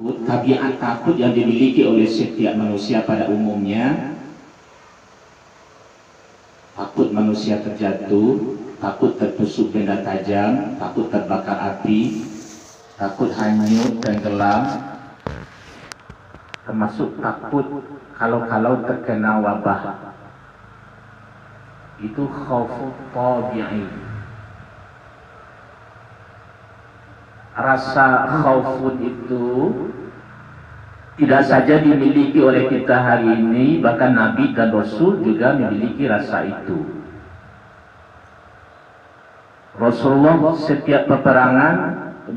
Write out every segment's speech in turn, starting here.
Tabiat takut yang dimiliki oleh setiap manusia pada umumnya, takut manusia terjatuh, takut tertusuk benda tajam, takut terbakar api, takut hanyut tenggelam, termasuk takut kalau terkena wabah. Itu khaufut tabi'i. Rasa khaufun itu tidak saja dimiliki oleh kita hari ini, bahkan Nabi dan Rasul juga memiliki rasa itu. Rasulullah setiap peperangan,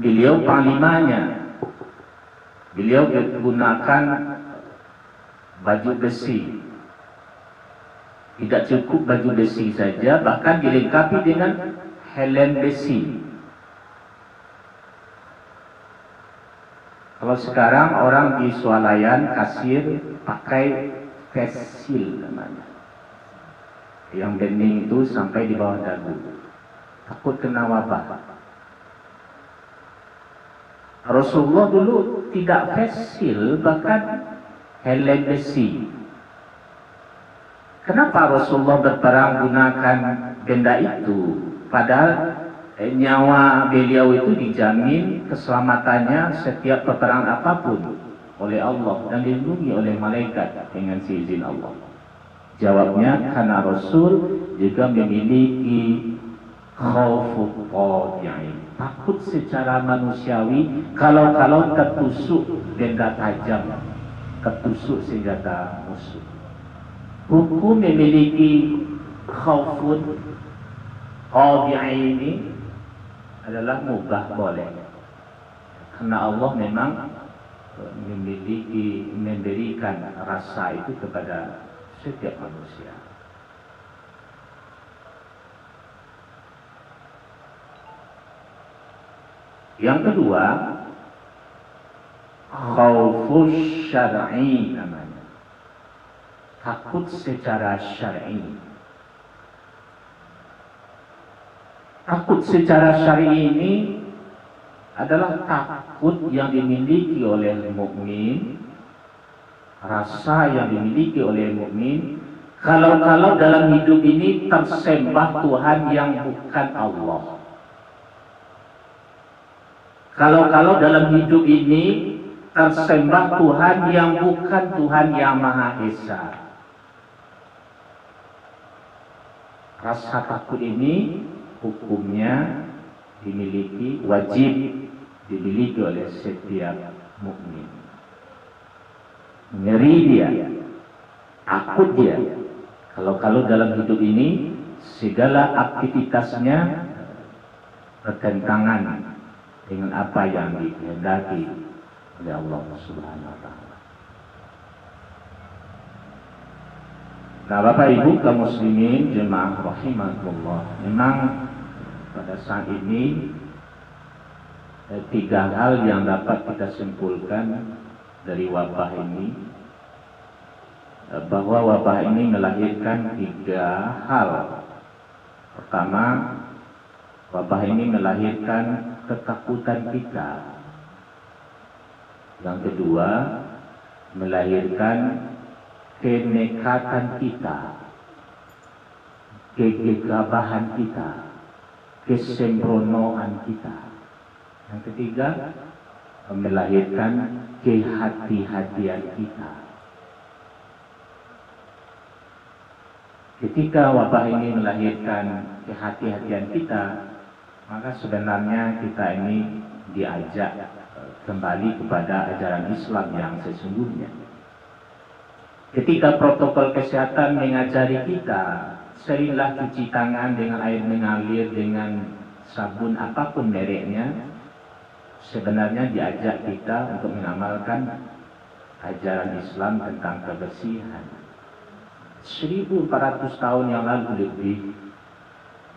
beliau panglimanya. Beliau menggunakan baju besi. Tidak cukup baju besi saja, bahkan dilengkapi dengan helm besi. Kalau sekarang orang di swalayan kasir pakai face shield namanya, yang bening itu sampai di bawah dagu, takut kena wabah. Rasulullah dulu tidak face shield, bahkan helm besi. Kenapa Rasulullah berperang gunakan benda itu? Padahal nyawa beliau itu dijamin keselamatannya setiap peperangan apapun oleh Allah dan dilindungi oleh malaikat dengan seizin Allah. Jawabnya, karena Rasul juga memiliki khaufut tabi'i, takut secara manusiawi kalau tertusuk benda tajam, tertusuk senjata musuh. Hukum memiliki khaufun tabi'i ini adalah mubah, boleh, karena Allah memang memberikan rasa itu kepada setiap manusia. Yang kedua, khaufus syar'i namanya, takut secara syar'i. Takut secara syar'i ini adalah takut yang dimiliki oleh mukmin, rasa yang dimiliki oleh mukmin kalau dalam hidup ini tersembah Tuhan yang bukan Allah. Kalau dalam hidup ini tersembah Tuhan yang bukan Tuhan yang Maha Esa. Rasa takut ini hukumnya dimiliki, wajib dimiliki oleh setiap mukmin. Ngeri dia, takut dia. Kalau dalam hidup ini segala aktivitasnya bertentangan dengan apa yang dikehendaki oleh Allah Subhanahu wa Ta'ala. Nah, Bapak Ibu kaum muslimin jemaah rahimakumullah, memang pada saat ini tiga hal yang dapat kita simpulkan dari wabah ini, bahwa wabah ini melahirkan tiga hal. Pertama, wabah ini melahirkan ketakutan kita. Yang kedua, melahirkan kenekatan kita, kegegabahan kita, kesembronoan kita. Yang ketiga, melahirkan kehati-hatian kita. Ketika wabah ini melahirkan kehati-hatian kita, maka sebenarnya kita ini diajak kembali kepada ajaran Islam yang sesungguhnya. Ketika protokol kesehatan mengajari kita, seringlah cuci tangan dengan air mengalir, dengan sabun apapun mereknya, sebenarnya diajak kita untuk mengamalkan ajaran Islam tentang kebersihan. 1400 tahun yang lalu lebih,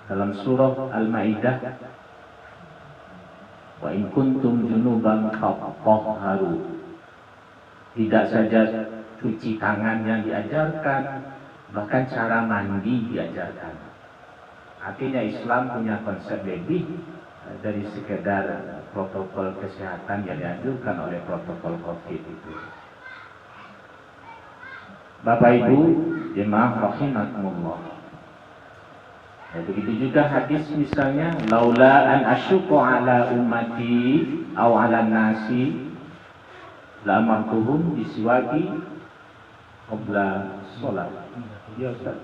dalam surah Al-Maidah, wa in kuntum junuban fatahharu, tidak saja cuci tangan yang diajarkan, bahkan cara mandi diajarkan. Artinya Islam punya konsep lebih dari sekedar protokol kesehatan yang dianjurkan oleh protokol COVID itu. Bapak Ibu jemaah rahimakumullah. Begitu juga hadis misalnya, laula an asyqa ala ummati aw ala nasi la amartuhum bisiwaki qabla sholat. Ya Ustaz.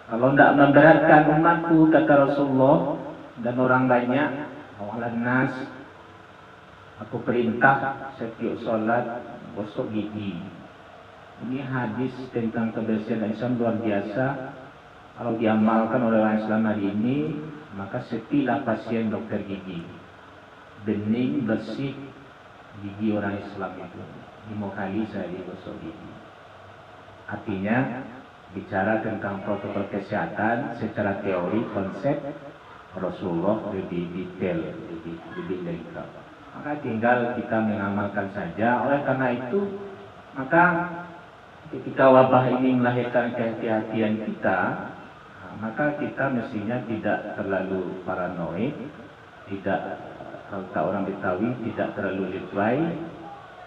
Kalau tidak memberatkan umatku, kata Rasulullah, dan orang banyak, aw ala nas, aku perintah setiap sholat gosok gigi. Ini hadis tentang kebersihan Islam luar biasa. Kalau diamalkan oleh orang Islam hari ini, maka setiap pasien dokter gigi bening, bersih gigi orang Islam itu 5 kali saya digosok gigi. Artinya bicara tentang protokol kesehatan secara teori, konsep Rasulullah lebih detail, lebih lengkap. Maka tinggal kita mengamalkan saja. Oleh karena itu, maka ketika wabah ini melahirkan kehati-hatian kita, maka kita mestinya tidak terlalu paranoid, tidak, kalau orang Betawi, tidak terlalu lebay,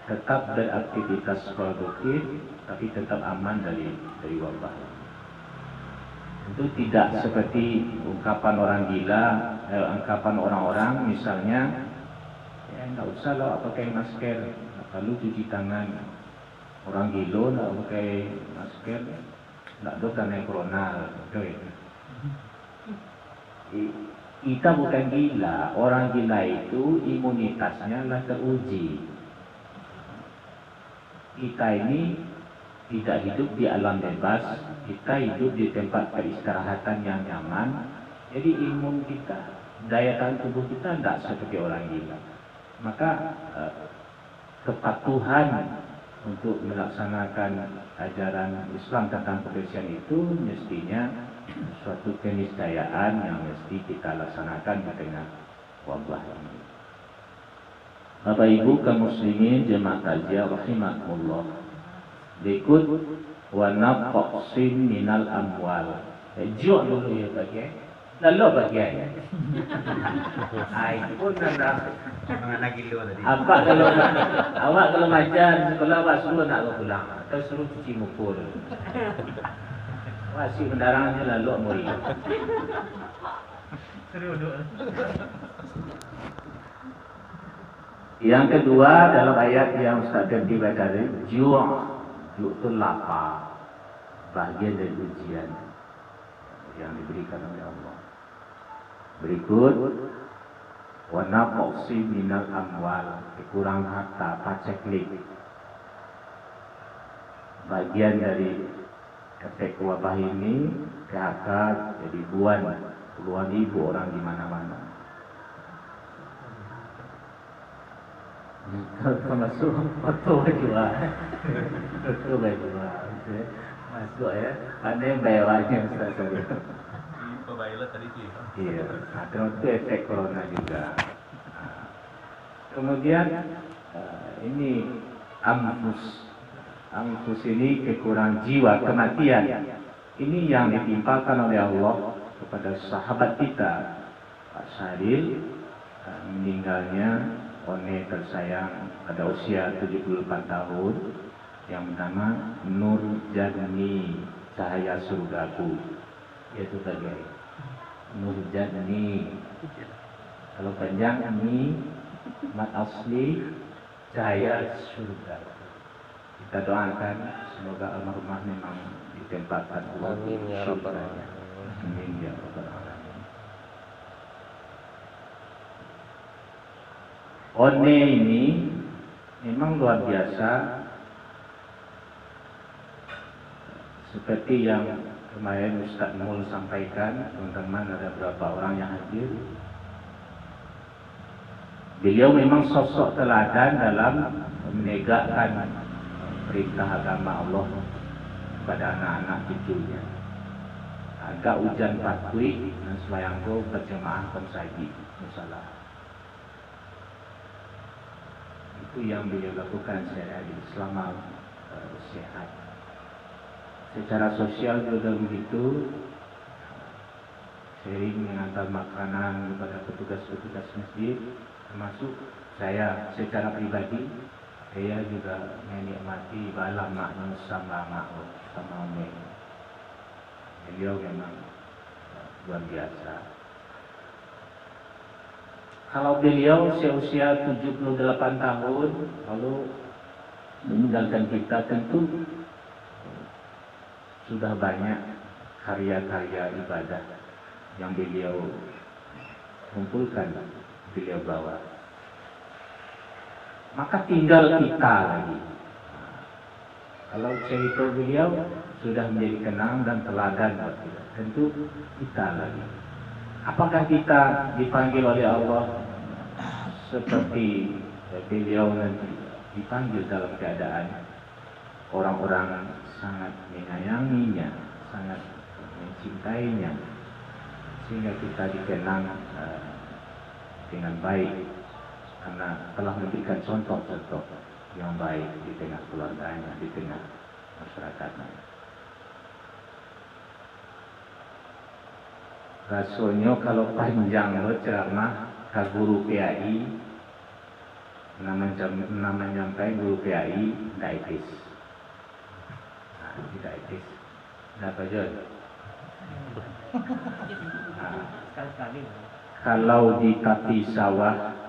tetap beraktivitas produktif, tapi tetap aman dari wabah. Itu tidak seperti ungkapan orang gila, ungkapan orang-orang misalnya, ya nggak usah lah pakai masker, lalu cuci tangan. Orang gila nggak pakai masker, nggak ada karena corona. Kita bukan gila, orang gila itu imunitasnya lah teruji. Kita ini tidak hidup di alam bebas, kita hidup di tempat peristirahatan yang nyaman. Jadi imun kita, daya tahan tubuh kita tidak seperti orang gila. Maka kepatuhan untuk melaksanakan ajaran Islam tentang kebersihan itu mestinya suatu keniscayaan yang mesti kita laksanakan di tengah wabah ini. Bapak Ibu kaum muslimin jemaah takziah rahimakumullah. Berikut wa naqsim minal amwal. Jauh dulu ya bagian. Lalu bagian. Ai pun ada anak gilo tadi. apa kalau awak kalau ngajar sekolah awak suruh nak pulang atau suruh cuci muka. Masih kendaraan lalu muri. Yang kedua dalam ayat yang Ustaz Dendi baca tadi, ju' itu lapar, bagian dari ujian yang diberikan oleh Allah. Berikut, wa naqsi minal amwal, kurang harta, paceklik. Bagian dari efek wabah ini, PHK jadi puluhan ribu orang di mana-mana. Termasuk foto juga, foto juga, masuk ya. Ada yang bayarnya Ustaz tadi. Pembayaran tadi sih. Iya, ada itu efek corona juga. Kemudian ini anfus ini kekurangan jiwa, kematian. Ini yang ditimpakan oleh Allah kepada sahabat kita, Pak Syaril, meninggalnya One tersayang pada usia 74 tahun yang bernama Nur Jadni, cahaya surgaku. Yaitu tadi Nur Jadni. Kalau panjang ini mat asli cahaya surga. Kita doakan semoga almarhumah memang ditempatkan Allah di surga. Amin ya rabbal alamin. One ini memang luar biasa, seperti yang kemarin Ustaz Mul sampaikan, teman-teman ada beberapa orang yang hadir. Beliau memang sosok teladan dalam menegakkan perintah agama Allah kepada anak-anak cucunya. Agak hujan patui dan selayangku berjemaah konsagi musalah. Itu yang beliau lakukan sehari-hari selama sehat. Secara sosial juga begitu. sering mengantar makanan kepada petugas-petugas masjid, termasuk saya secara pribadi, saya juga menikmati bala makna sama makhluk sama Umi. Beliau memang luar biasa. Kalau beliau seusia 78 tahun lalu meninggalkan kita, tentu sudah banyak karya-karya ibadah yang beliau kumpulkan, beliau bawa. Maka tinggal kita lagi. Kalau cerita beliau sudah menjadi kenang dan teladan buat kita, tentu kita lagi. Apakah kita dipanggil oleh Allah seperti beliau nanti dipanggil dalam keadaan orang-orang sangat menyayanginya, sangat mencintainya, sehingga kita dikenang dengan baik karena telah memberikan contoh-contoh yang baik di tengah keluarganya, di tengah masyarakatnya. Rasanya kalau panjang lo ceramah ke guru PAI, namanya sampai guru PAI tidak etis. Nah, tidak etis. Kenapa John? Nah, kalau di tepi sawah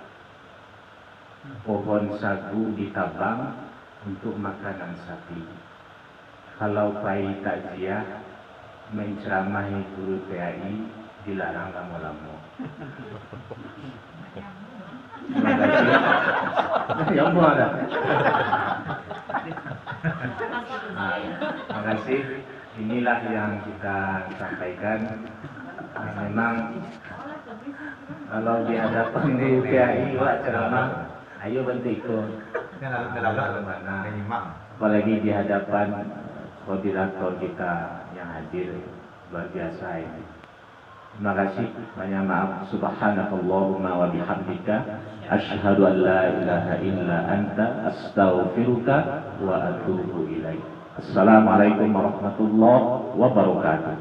pohon sagu ditabang untuk makanan sapi. Kalau PAI takziah menceramahi guru PAI dilarang lama-lama. Terima kasih. Ya Allah. Terima kasih. Inilah yang kita sampaikan. Memang kalau di hadapan di PAI buat ceramah, ayo bantu ikut. Apalagi di hadapan koordinator kita yang hadir, luar biasa ini. Terima kasih, banyak maaf. Subhanakallahumma wa bihamdika asyhadu an la ilaha illa anta astaghfiruka wa atubu ilaik. Assalamualaikum warahmatullahi wabarakatuh.